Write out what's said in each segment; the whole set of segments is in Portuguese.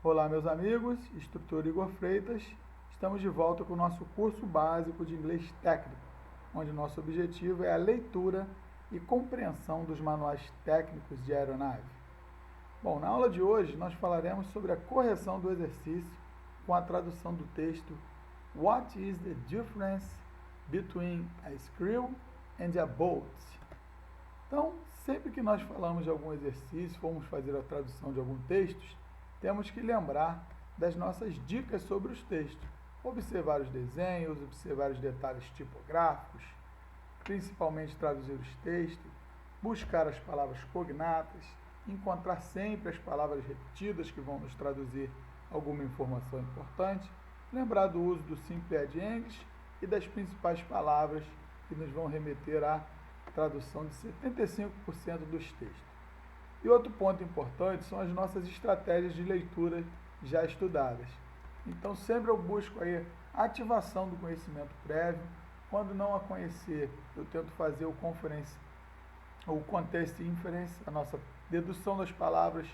Olá, meus amigos, instrutor Igor Freitas. Estamos de volta com o nosso curso básico de inglês técnico, onde o nosso objetivo é a leitura e compreensão dos manuais técnicos de aeronave. Bom, na aula de hoje nós falaremos sobre a correção do exercício com a tradução do texto What is the difference between a screw and a bolt? Então, sempre que nós falamos de algum exercício, formos fazer a tradução de algum texto, temos que lembrar das nossas dicas sobre os textos. Observar os desenhos, observar os detalhes tipográficos, principalmente traduzir os textos, buscar as palavras cognatas, encontrar sempre as palavras repetidas que vão nos traduzir alguma informação importante, lembrar do uso do Simple Add English e das principais palavras que nos vão remeter à tradução de 75% dos textos. E outro ponto importante são as nossas estratégias de leitura já estudadas. Então sempre eu busco aí a ativação do conhecimento prévio. Quando não a conhecer, eu tento fazer o context inference, a nossa dedução das palavras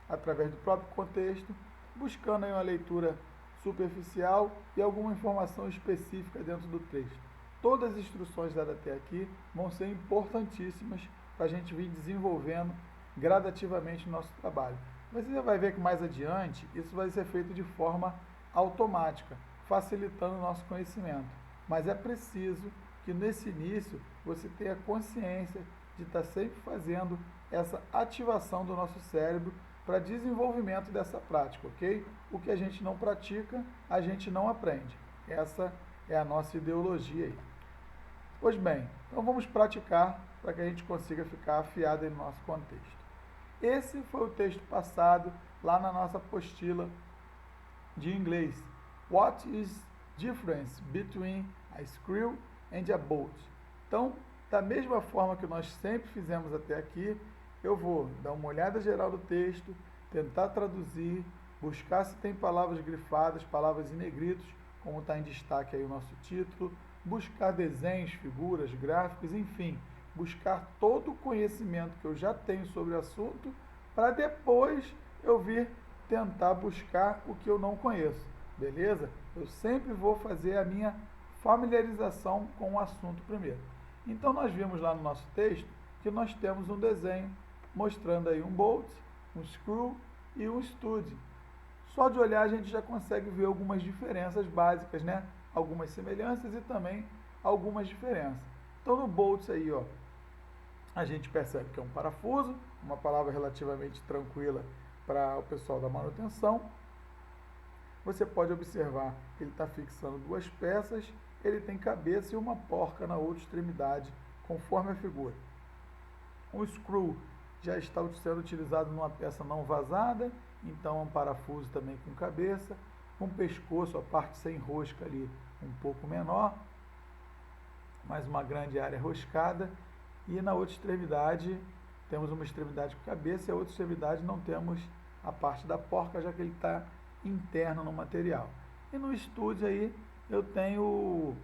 através do próprio contexto, buscando aí uma leitura superficial e alguma informação específica dentro do texto. Todas as instruções dadas até aqui vão ser importantíssimas para a gente vir desenvolvendo gradativamente o nosso trabalho. Você vai ver que mais adiante isso vai ser feito de forma automática, facilitando o nosso conhecimento. Mas é preciso que nesse início você tenha consciência de estar sempre fazendo essa ativação do nosso cérebro para desenvolvimento dessa prática, ok? O que a gente não pratica, a gente não aprende. Essa é a nossa ideologia aí. Pois bem, então vamos praticar para que a gente consiga ficar afiado aí no nosso contexto. Esse foi o texto passado lá na nossa apostila de inglês. What is difference between a screw and a bolt? Então, da mesma forma que nós sempre fizemos até aqui, eu vou dar uma olhada geral do texto, tentar traduzir, buscar se tem palavras grifadas, palavras em negritos, como está em destaque aí o nosso título, buscar desenhos, figuras, gráficos, enfim, buscar todo o conhecimento que eu já tenho sobre o assunto, para depois eu vir tentar buscar o que eu não conheço, beleza? Eu sempre vou fazer a minha familiarização com o assunto primeiro. Então nós vimos lá no nosso texto que nós temos um desenho mostrando aí um bolt, um screw e um stud. Só de olhar a gente já consegue ver algumas diferenças básicas, né? Algumas semelhanças e também algumas diferenças. Então no bolt aí, ó, a gente percebe que é um parafuso, uma palavra relativamente tranquila para o pessoal da manutenção. Você pode observar que ele está fixando duas peças, ele tem cabeça e uma porca na outra extremidade, conforme a figura. O screw já está sendo utilizado numa peça não vazada, então é um parafuso também com cabeça, com pescoço, a parte sem rosca ali um pouco menor, mas uma grande área roscada. E na outra extremidade, temos uma extremidade com cabeça e a outra extremidade não temos a parte da porca, já que ele está interno no material. E no estúdio aí, eu tenho,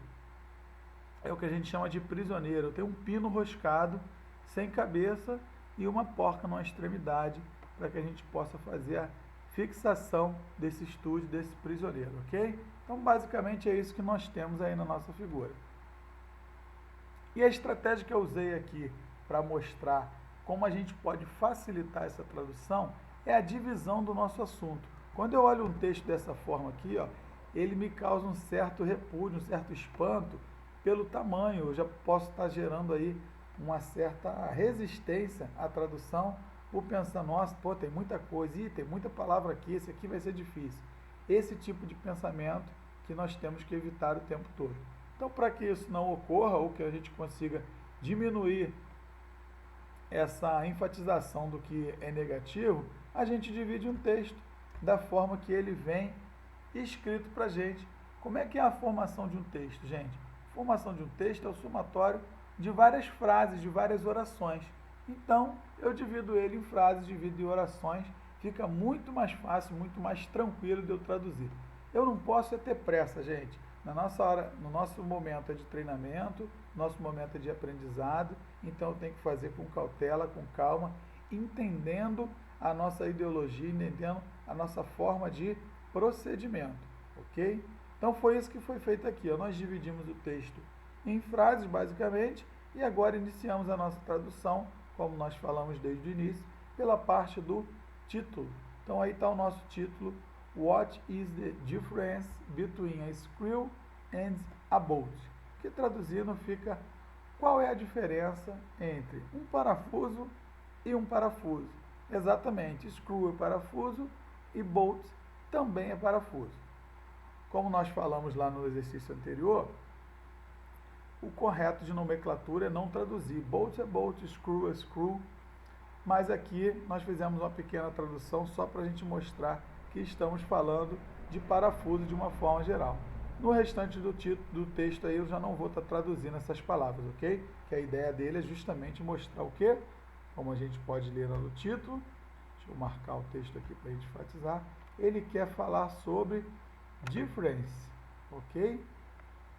é o que a gente chama de prisioneiro, eu tenho um pino roscado, sem cabeça e uma porca numa extremidade, para que a gente possa fazer a fixação desse estúdio, desse prisioneiro, ok? Então, basicamente é isso que nós temos aí na nossa figura. E a estratégia que eu usei aqui para mostrar como a gente pode facilitar essa tradução é a divisão do nosso assunto. Quando eu olho um texto dessa forma aqui, ó, ele me causa um certo repúdio, um certo espanto pelo tamanho. Eu já posso estar gerando aí uma certa resistência à tradução por pensar, nossa, pô, tem muita coisa, tem muita palavra aqui, esse aqui vai ser difícil. Esse tipo de pensamento que nós temos que evitar o tempo todo. Então, para que isso não ocorra ou que a gente consiga diminuir essa enfatização do que é negativo, a gente divide um texto da forma que ele vem escrito para a gente. Como é que é a formação de um texto, gente? A formação de um texto é o somatório de várias frases, de várias orações. Então, eu divido ele em frases, divido em orações, fica muito mais fácil, muito mais tranquilo de eu traduzir. Eu não posso ter pressa, gente. Na nossa hora, no nosso momento é de treinamento, nosso momento é de aprendizado, então eu tenho que fazer com cautela, com calma, entendendo a nossa ideologia, entendendo a nossa forma de procedimento, ok? Então foi isso que foi feito aqui, ó. Nós dividimos o texto em frases, basicamente, e agora iniciamos a nossa tradução, como nós falamos desde o início, pela parte do título. Então aí está o nosso título, What is the difference between a screw and a bolt? Que traduzindo fica, qual é a diferença entre um parafuso e um parafuso? Exatamente, screw é parafuso e bolt também é parafuso. Como nós falamos lá no exercício anterior, o correto de nomenclatura é não traduzir. Bolt é bolt, screw é screw. Mas aqui nós fizemos uma pequena tradução só para a gente mostrar que estamos falando de parafuso de uma forma geral. No restante do texto aí eu já não vou estar traduzindo essas palavras, ok? Que a ideia dele é justamente mostrar o quê? Como a gente pode ler no título, deixa eu marcar o texto aqui para a gente enfatizar. Ele quer falar sobre difference, ok?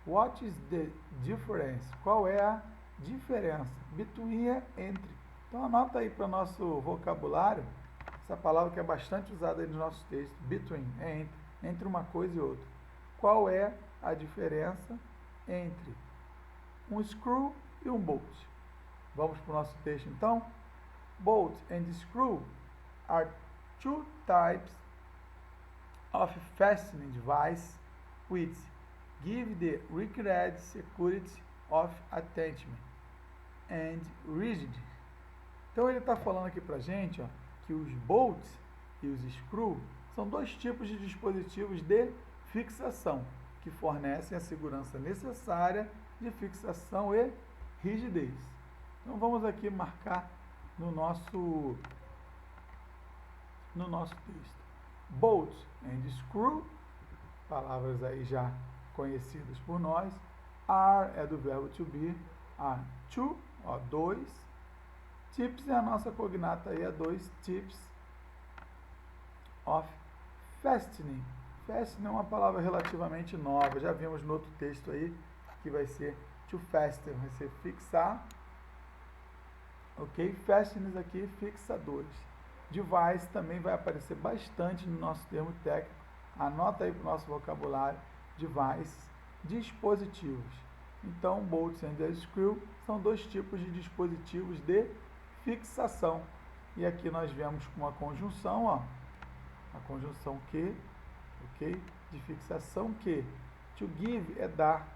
What is the difference? Qual é a diferença? Between é entre. Então anota aí para o nosso vocabulário, essa palavra que é bastante usada aí nos nossos textos. Between é entre uma coisa e outra. Qual é a diferença entre um screw e um bolt? Vamos para o nosso texto então. Bolt and screw are two types of fastening device which give the required security of attachment and rigidity. Então ele está falando aqui para a gente, ó, que os bolts e os screws são dois tipos de dispositivos de fixação que fornecem a segurança necessária de fixação e rigidez. Então vamos aqui marcar no nosso texto. Bolt and screw, palavras aí já conhecidas por nós. Are é do verbo to be, are two, ó, dois. Tips é a nossa cognata aí, é dois tips of fastening. Fastening é uma palavra relativamente nova, já vimos no outro texto aí que vai ser to fasten, vai ser fixar, ok? Fasteners aqui, fixadores. Device também vai aparecer bastante no nosso termo técnico, anota aí para o nosso vocabulário, device, dispositivos. Então, bolts and screw são dois tipos de dispositivos de fixação. E aqui nós vemos com uma conjunção, ó, a conjunção que, ok? De fixação que. To give é dar,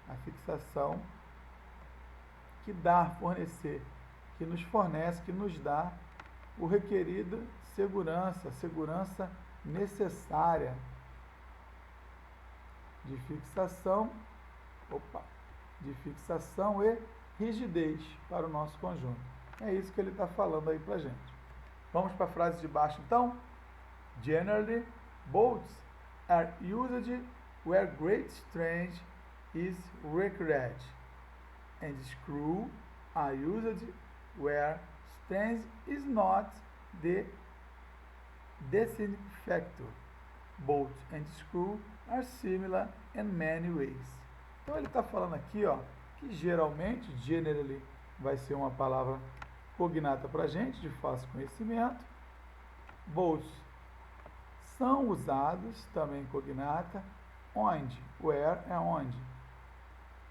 a fixação que dá, fornecer, que nos fornece, que nos dá o requerido segurança, segurança necessária de fixação, de fixação e rigidez para o nosso conjunto. É isso que ele está falando aí para a gente. Vamos para a frase de baixo então. Generally, bolts are used where great strength is required, and screws are used where strength is not the deciding factor. Bolt and screw are similar in many ways. Então ele está falando aqui, ó, que geralmente, generally, vai ser uma palavra cognata para a gente, de fácil conhecimento. Bolts são usados, também cognata, onde? Where é onde?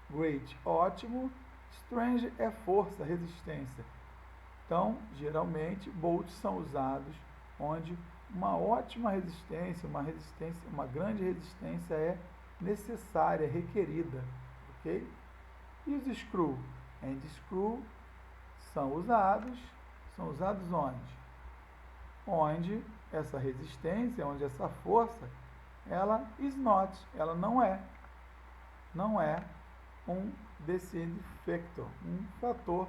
Great, ótimo. Strange é força, resistência. Então, geralmente, bolts são usados onde uma ótima resistência, uma grande resistência é necessária, requerida, ok? E os screw and screw são usados onde? Onde essa resistência, onde essa força, ela is not, ela não é um deciding factor, um fator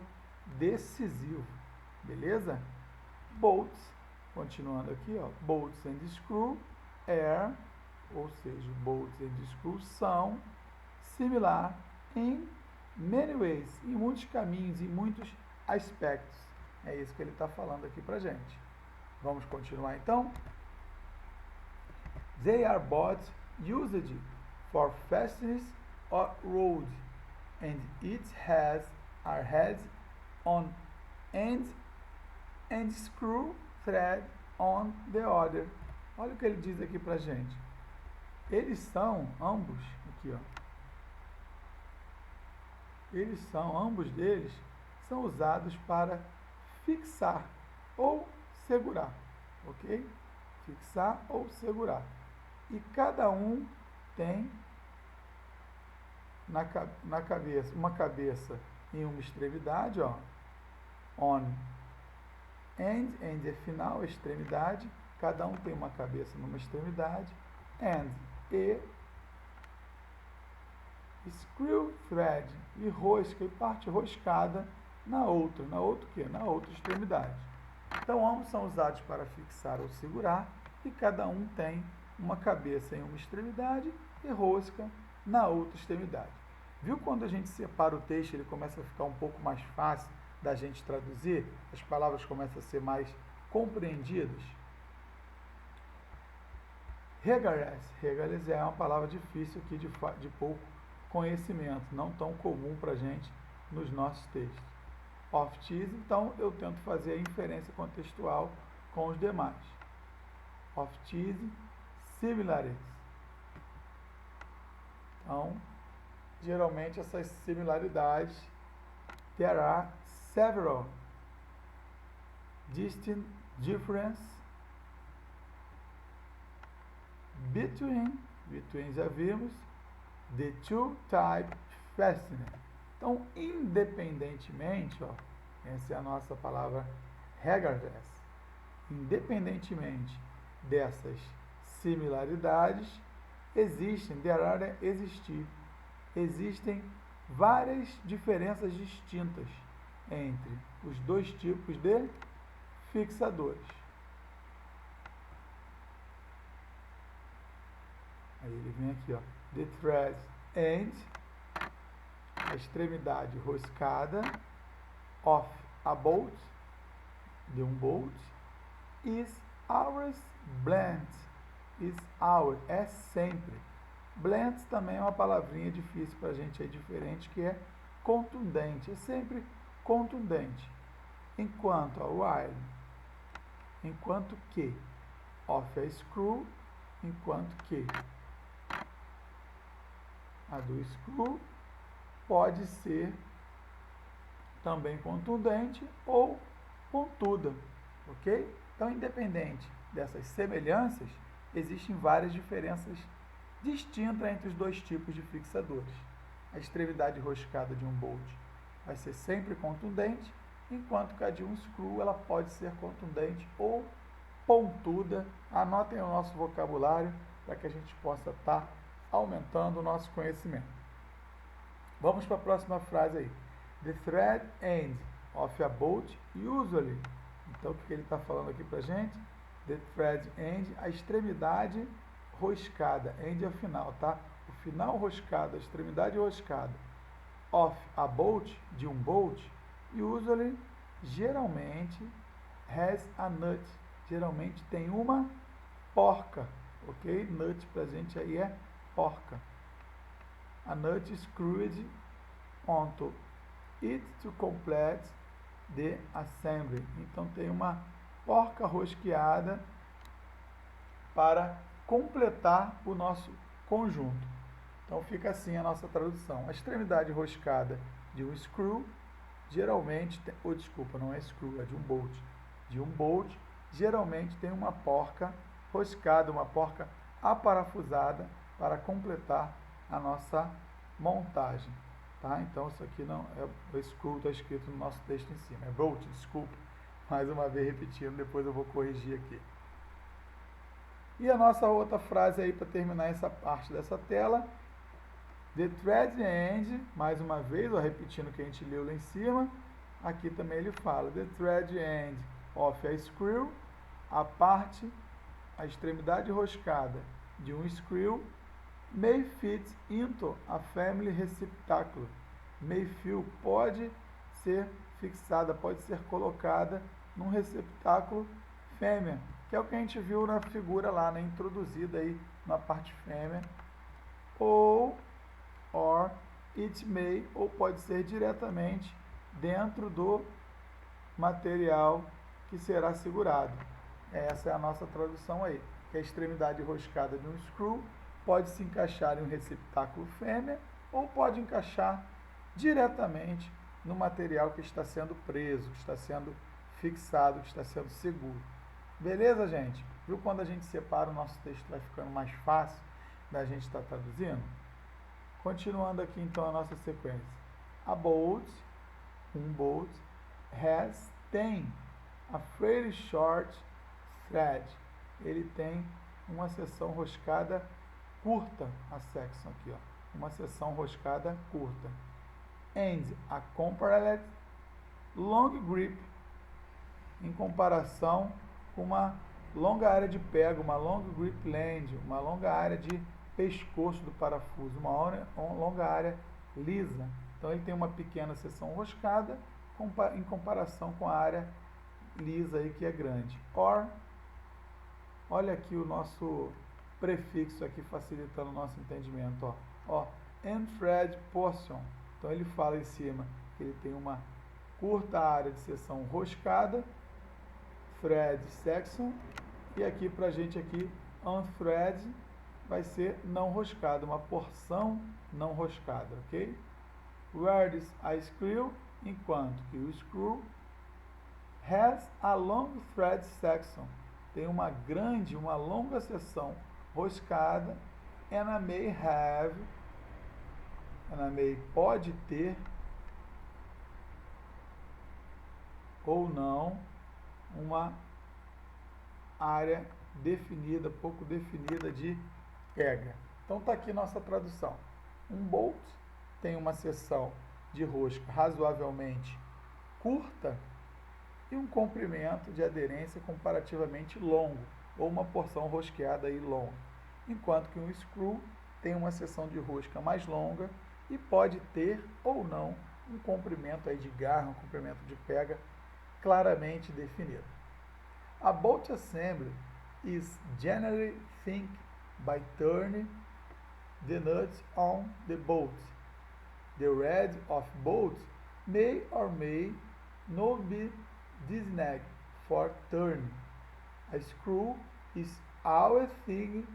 decisivo, beleza? Bolts, continuando aqui, ó, bolts and screw are, ou seja, bolts and screw são similar em many ways, em muitos caminhos, em muitos aspectos. É isso que ele está falando aqui pra gente. Vamos continuar então? They are both used for fastenings or road, and each has a head on end and screw thread on the other. Olha o que ele diz aqui pra gente. Eles são ambos, aqui ó, ambos deles são usados para fixar ou segurar, ok? Fixar ou segurar. E cada um tem na cabeça, uma cabeça em uma extremidade, ó, on, end é final, extremidade, cada um tem uma cabeça numa extremidade, and, e, screw thread, e rosca, e parte roscada na outra quê? Na outra extremidade. Então, ambos são usados para fixar ou segurar, e cada um tem uma cabeça em uma extremidade e rosca na outra extremidade. Viu quando a gente separa o texto, ele começa a ficar um pouco mais fácil da gente traduzir? As palavras começam a ser mais compreendidas? Regardless é uma palavra difícil aqui de pouco conhecimento, não tão comum para a gente nos nossos textos. Oft-is, então eu tento fazer a inferência contextual com os demais. Oft-is, similares. Então, geralmente essas similaridades, there are several distinct differences between já vimos, the two type fastener. Então, independentemente, ó, essa é a nossa palavra regardless, independentemente dessas similaridades, existem várias diferenças distintas entre os dois tipos de fixadores. Aí ele vem aqui, ó, the thread end, a extremidade roscada, of a bolt, de um bolt, is always blunt, é sempre. Blunt também é uma palavrinha difícil para a gente aí, diferente, que é contundente, é sempre contundente. Enquanto a while, enquanto que, of a screw, enquanto que a do screw pode ser também contundente ou pontuda, ok? Então, independente dessas semelhanças, existem várias diferenças distintas entre os dois tipos de fixadores. A extremidade roscada de um bolt vai ser sempre contundente, enquanto que a de um screw ela pode ser contundente ou pontuda. Anotem o nosso vocabulário para que a gente possa estar aumentando o nosso conhecimento. Vamos para a próxima frase aí. The thread end of a bolt usually. Então, o que ele está falando aqui para a gente? The thread end, a extremidade roscada. End é o final, tá? O final roscado, a extremidade roscada. Of a bolt, de um bolt. Usually, geralmente, has a nut. Geralmente tem uma porca, ok? Nut para a gente aí é porca. A nut screwed onto it to complete the assembly. Então tem uma porca rosqueada para completar o nosso conjunto. Então fica assim a nossa tradução. A extremidade roscada de um screw, geralmente, não é screw, é de um bolt. De um bolt, geralmente tem uma porca roscada, uma porca aparafusada para completar a nossa montagem. Tá? Então isso aqui não é o screw, está escrito no nosso texto em cima. É bolt, desculpa. Mais uma vez repetindo, depois eu vou corrigir aqui. E a nossa outra frase aí para terminar essa parte dessa tela. The thread end, mais uma vez, ó, repetindo o que a gente leu lá em cima. Aqui também ele fala, the thread end of a screw, a parte, a extremidade roscada de um screw, may fit into a family receptacle. May fill pode ser fixada, pode ser colocada num receptáculo fêmea, que é o que a gente viu na figura lá, né, introduzida aí na parte fêmea. Or it may, ou pode ser diretamente dentro do material que será segurado. Essa é a nossa tradução aí. que a extremidade roscada de um screw pode se encaixar em um receptáculo fêmea ou pode encaixar diretamente no material que está sendo preso, que está sendo fixado, que está sendo seguro. Beleza, gente? Viu quando a gente separa, o nosso texto vai ficando mais fácil da gente estar traduzindo? Continuando aqui, então, a nossa sequência. A bolt, um bolt, tem a fairly short thread. Ele tem uma seção roscada curta, a section aqui, ó. Uma seção roscada curta. And a compared long grip, em comparação com uma longa área de pega, uma long grip land, uma longa área de pescoço do parafuso, uma longa área lisa. Então ele tem uma pequena seção roscada em comparação com a área lisa aí que é grande. Or, olha aqui o nosso prefixo aqui facilitando o nosso entendimento, ó, end thread portion. Então ele fala em cima que ele tem uma curta área de seção roscada, thread section, e aqui pra gente aqui unthread vai ser não roscada, uma porção não roscada, ok? Whereas a screw, enquanto que o screw has a long thread section, tem uma longa seção roscada, and I may pode ter ou não uma área definida, pouco definida de pega. Então está aqui nossa tradução. Um bolt tem uma seção de rosca razoavelmente curta e um comprimento de aderência comparativamente longo, ou uma porção rosqueada aí longa. Enquanto que um screw tem uma seção de rosca mais longa e pode ter ou não um comprimento aí de garra, um comprimento de pega claramente definido. A bolt assembly is generally think by turning the nuts on the bolt. The rod of bolt may or may not be designed for turning. A screw is always think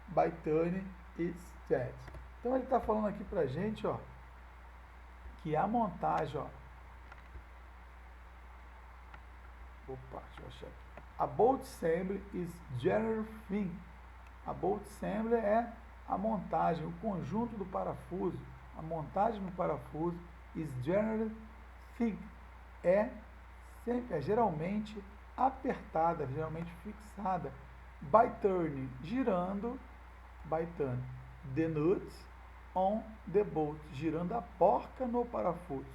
by turning its thread. Então ele está falando aqui pra gente, ó, que a montagem, ó, deixa eu achar aqui. A bolt assembly is general thing. A bolt assembly é a montagem, o conjunto do parafuso. A montagem no parafuso is general thing. É geralmente apertada, geralmente fixada. By turning, girando, by turning the nuts on the bolt, girando a porca no parafuso.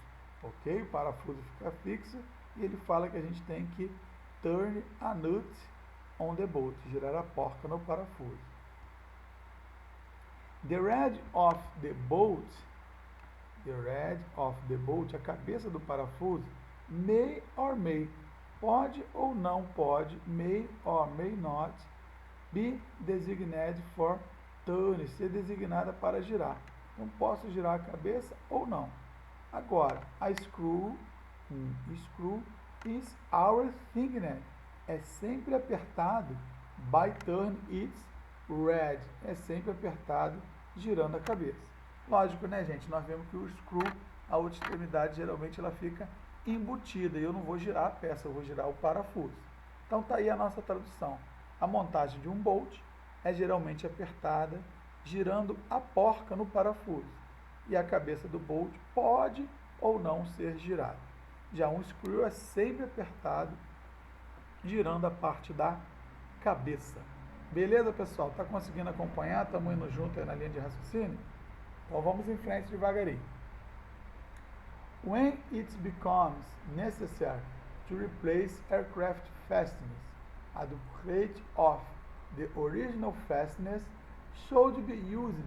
Ok? O parafuso fica fixo e ele fala que a gente tem que turn a nut on the bolt, girar a porca no parafuso. The rod of the bolt, a cabeça do parafuso, may or may, pode ou não pode, may or may not, be designated for turn, ser designada para girar. Então posso girar a cabeça ou não. Agora, a screw is always thickness, é sempre apertado, by turn its rod, é sempre apertado girando a cabeça. Lógico, né, gente? Nós vemos que o screw, a outra extremidade, geralmente ela fica embutida e eu não vou girar a peça, eu vou girar o parafuso. Então tá aí a nossa tradução. A montagem de um bolt é geralmente apertada, girando a porca no parafuso. E a cabeça do bolt pode ou não ser girada. Já um screw é sempre apertado, girando a parte da cabeça. Beleza, pessoal? Tá conseguindo acompanhar? Estamos indo junto aí na linha de raciocínio? Então vamos em frente devagarinho. When it becomes necessary to replace aircraft fasteners, a duplicate of the original fasteners should be used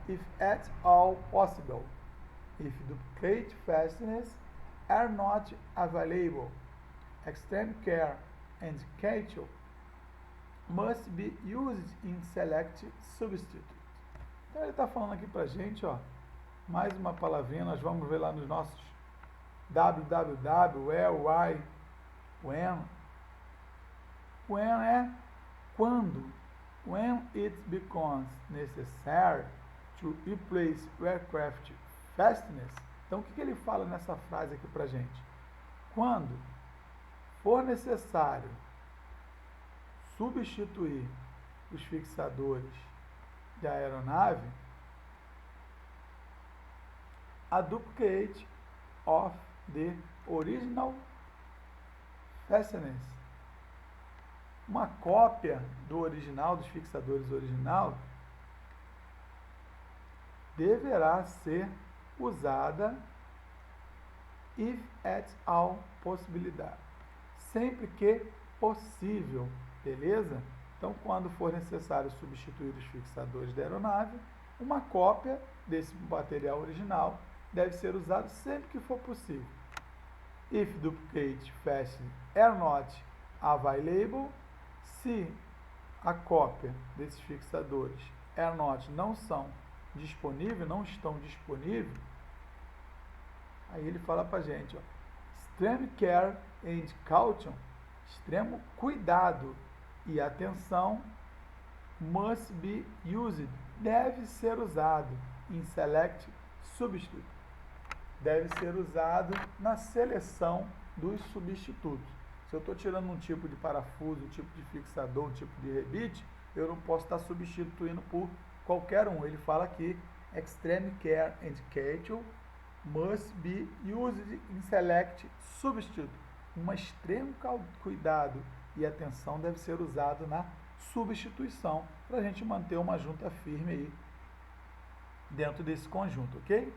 if at all possible. If duplicate fasteners are not available, extreme care and caution must be used in select substitute. Então ele está falando aqui pra gente, ó, mais uma palavrinha, nós vamos ver lá nos nossos www, where, why, when. When é quando. when it becomes necessary to replace aircraft fasteners. Então, o que ele fala nessa frase aqui pra gente? Quando for necessário substituir os fixadores da aeronave, a duplicate of the original fasteners, uma cópia do original, dos fixadores original, deverá ser usada if at all possibilidade, sempre que possível, beleza? Então, quando for necessário substituir os fixadores da aeronave, uma cópia desse material original deve ser usada sempre que for possível. If duplicate fasteners are not available, se a cópia desses fixadores are not não são disponíveis, não estão disponíveis, aí ele fala pra gente, ó, extreme care and caution, extremo cuidado e atenção, must be used, deve ser usado, in select substitute, deve ser usado na seleção dos substitutos. Se eu estou tirando um tipo de parafuso, um tipo de fixador, um tipo de rebite, eu não posso estar substituindo por qualquer um. Ele fala aqui, extreme care and caution must be used in select substitute. Um extremo cuidado e atenção deve ser usado na substituição para a gente manter uma junta firme aí dentro desse conjunto, ok?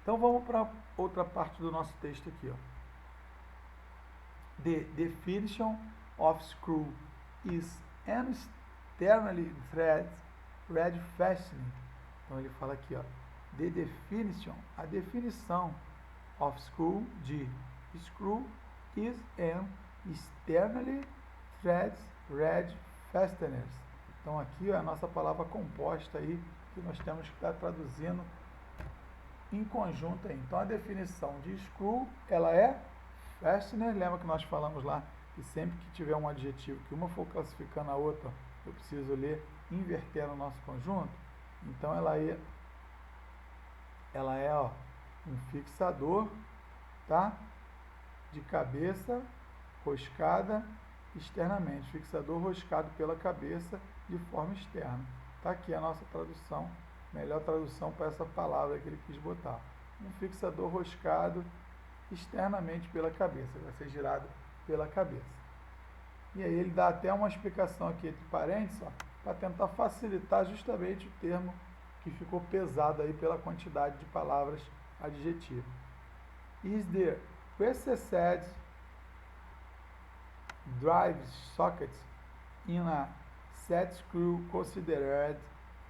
Então vamos para outra parte do nosso texto aqui, ó. The definition of screw is an externally thread fastening. Então ele fala aqui, ó, the definition, a definição of screw, de screw, is an externally thread fasteners. Então aqui é a nossa palavra composta aí que nós temos que estar traduzindo em conjunto aí. Então a definição de screw, ela é fastener. Lembra que nós falamos lá que sempre que tiver um adjetivo que uma for classificando a outra, eu preciso ler invertendo o nosso conjunto? Então ela é ó, um fixador, tá? De cabeça roscada externamente, fixador roscado pela cabeça de forma externa. Tá aqui a nossa tradução, melhor tradução para essa palavra que ele quis botar. Um fixador roscado externamente pela cabeça, vai ser girado pela cabeça. E aí ele dá até uma explicação aqui entre parênteses, para tentar facilitar justamente o termo que ficou pesado aí pela quantidade de palavras adjetivas. Is there recessed drive socket in a set screw considered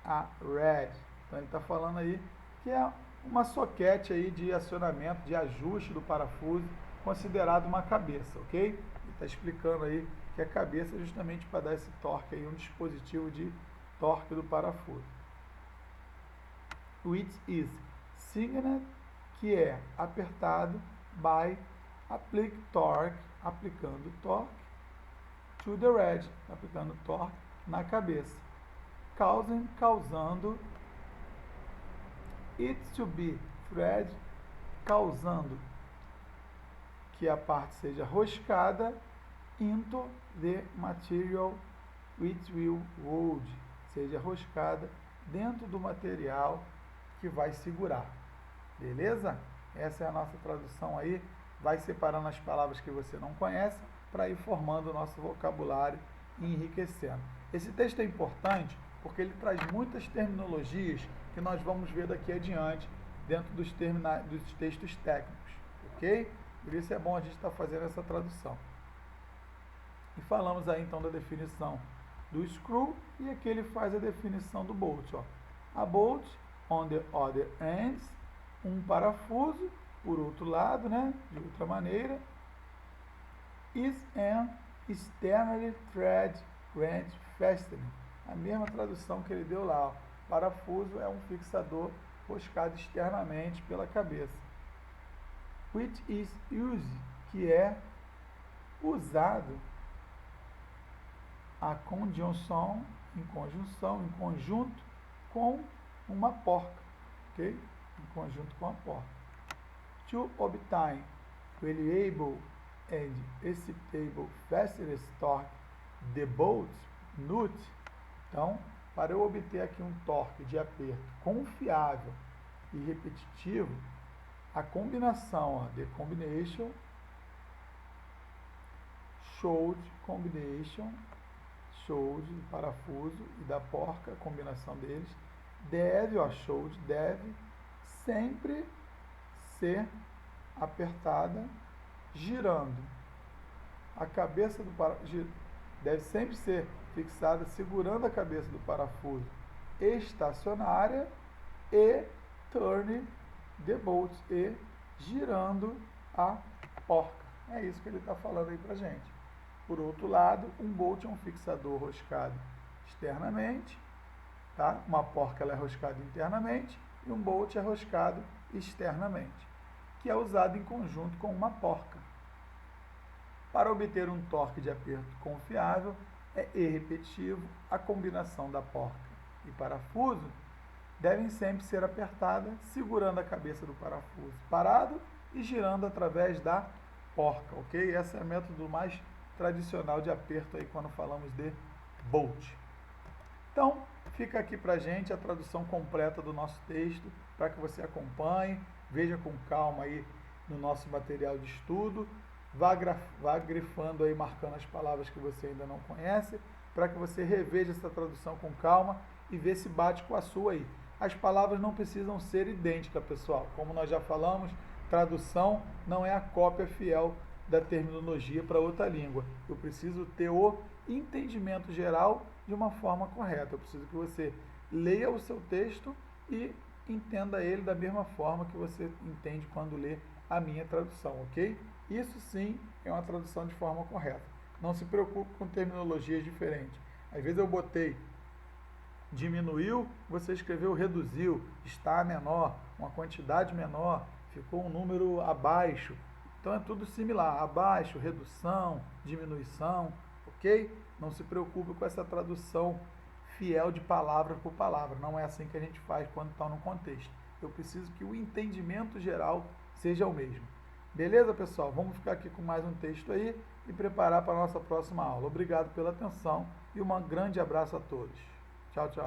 a red? Então ele está falando aí que é uma soquete aí de acionamento, de ajuste do parafuso, considerado uma cabeça, ok? Ele está explicando aí que a cabeça é justamente para dar esse torque aí, um dispositivo de torque do parafuso. Which is signed, que é apertado, by applique torque, aplicando torque, to the red, aplicando torque na cabeça, causando it to be thread, causando que a parte seja roscada into the material which will hold, seja roscada dentro do material que vai segurar, beleza? Essa é a nossa tradução aí, vai separando as palavras que você não conhece para ir formando o nosso vocabulário e enriquecendo. Esse texto é importante porque ele traz muitas terminologias que nós vamos ver daqui adiante dentro dos textos técnicos, ok? Por isso é bom a gente estar fazendo essa tradução. E falamos aí então da definição do screw, e aqui ele faz a definição do bolt, ó. A bolt, on the other end, um parafuso, por outro lado, né, de outra maneira, is an externally thread fastening. A mesma tradução que ele deu lá, ó. Parafuso é um fixador roscado externamente pela cabeça. Which is used, que é usado a conjunção em conjunção, em conjunto com uma porca, ok? Em conjunto com a porca. To obtain reliable and acceptable fastest torque the bolt nut. Então, para eu obter aqui um torque de aperto confiável e repetitivo, a combinação, ó, the combination, showed combination, showed do parafuso e da porca, a combinação deles, deve, ó, showed, deve sempre ser apertada girando. A cabeça do parafuso deve sempre ser fixada segurando a cabeça do parafuso estacionária e turn the bolt, e girando a porca. É isso que ele está falando aí pra gente. Por outro lado, um bolt é um fixador roscado externamente, tá? Uma porca ela é roscada internamente e um bolt é roscado externamente, que é usado em conjunto com uma porca. Para obter um torque de aperto confiável e repetitivo, a combinação da porca e parafuso devem sempre ser apertadas, segurando a cabeça do parafuso parado e girando através da porca, ok? Esse é o método mais tradicional de aperto aí quando falamos de bolt. Então, fica aqui pra gente a tradução completa do nosso texto, para que você acompanhe, veja com calma aí no nosso material de estudo, vá grifando aí, marcando as palavras que você ainda não conhece, para que você reveja essa tradução com calma e vê se bate com a sua aí. As palavras não precisam ser idênticas, pessoal. Como nós já falamos, tradução não é a cópia fiel da terminologia para outra língua. Eu preciso ter o entendimento geral de uma forma correta. Eu preciso que você leia o seu texto e entenda ele da mesma forma que você entende quando lê a minha tradução, ok? Isso sim é uma tradução de forma correta. Não se preocupe com terminologias diferentes. Às vezes eu botei diminuiu, você escreveu reduziu, está menor, uma quantidade menor, ficou um número abaixo. Então é tudo similar, abaixo, redução, diminuição, ok? Não se preocupe com essa tradução fiel de palavra por palavra, não é assim que a gente faz quando está no contexto. Eu preciso que o entendimento geral seja o mesmo. Beleza, pessoal? Vamos ficar aqui com mais um texto aí e preparar para a nossa próxima aula. Obrigado pela atenção e um grande abraço a todos. Tchau, tchau.